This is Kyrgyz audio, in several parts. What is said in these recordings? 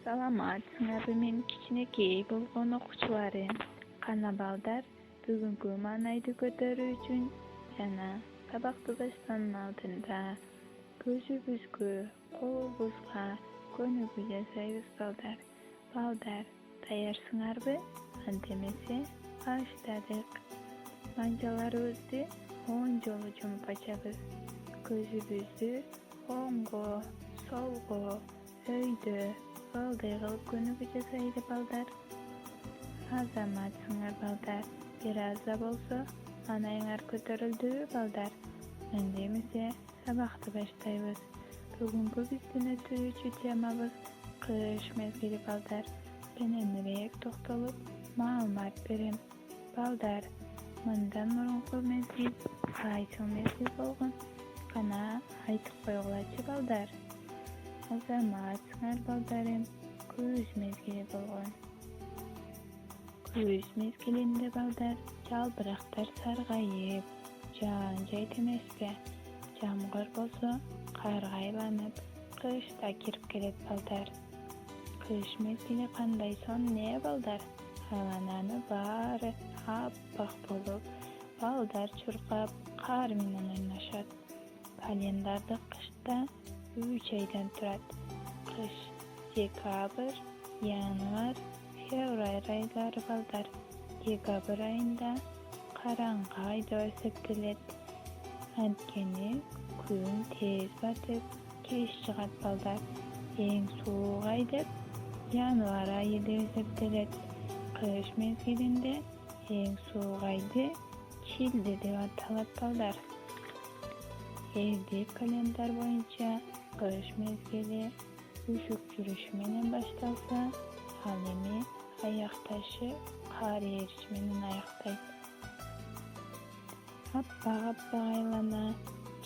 Саламатсыңарбы мен кичинекей болгон окуучуларым. Кана балдар, бүгүнкү маанайды көтөрүү үчүн жана сабакты баштаанын алдында көзүбүзгө, колубузга көнүгүү жасайбыз балдар. Балдар, даярсыңарбы? Антип эмесе баштадык. Манжаларыбызды оң жолу жумуп ачабыз. Көзүбүздү оңго, солго, өйдө ылдый кылып көнүгүү жасайлы балдар. Азаматсыңар балдар, бир аз да болсо маанайыңар көтөрүлдүбү балдар? Энди эмесе сабакты баштайбыз. Бүгүнкү биздин өтүүчү темабыз кыш мезгили балдар. Кененирээк токтолуп маалымат берем. Балдар, мындан мурунку мезгил кайсыл мезгил болгон? Кана айтып койгулачы балдар. Азаматсыңар балдарым, күз мезгили болгон. Күз мезгилинде балдар жалбырактар саргайып, жаан жайт эмеспи? Жамгыр болсо карга айланып, кыш да кирип келет балдар. Кыш мезгили кандай сонун балдар? Айлананы баары аппак болуп, балдар чуркап, кар менен ойношот. Календардык кышта 3 айдан турат. Кыш декабрь, январь, февраль айлары балдар. Декабрь айында караңгы ай деп эсептелет. Анткени күн тез батып, кеч чыгат балдар. Эң суук ай деп январь айы деп эсептелет. Кыш мезгилинде эң суук айды шилде деп аталат балдар. Элдик календар боюнча кыш мезгили үшүк жүрүшү менен башталса, ал эми аякташы кар эриши менен аяктайт. Аппак айлана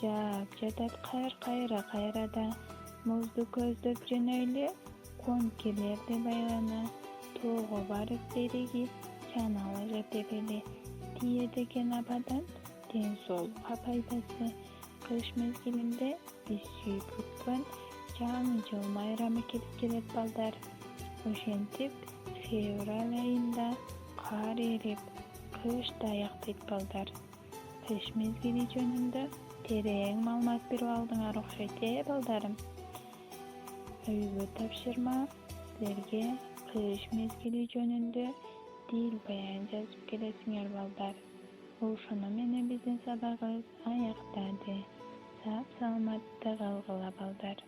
жаап жатат кайра-кайрада. Музду көздөп жөнөйлү, конкилер деп айлана. Тоого барып бериги чаналы жетебели. Тие деген абадан ден соолукка пайдасы. Кыш мезгилинде биз сүйүп күткөн жаңы жыл майрамы келип келет балдар. Ошентип февраль айында кар эрип, кыш да аяктайт балдар. Кыш мезгили жөнүндө терең маалымат берип алдыңар окшойт балдарым. Өйгө тапшырма силерге кыш мезгили жөнүндө дил баян жазып келесиңер балдар. Ошону менен биздин сабагыбыз аяктады. Сак саламатта калгыла балдар.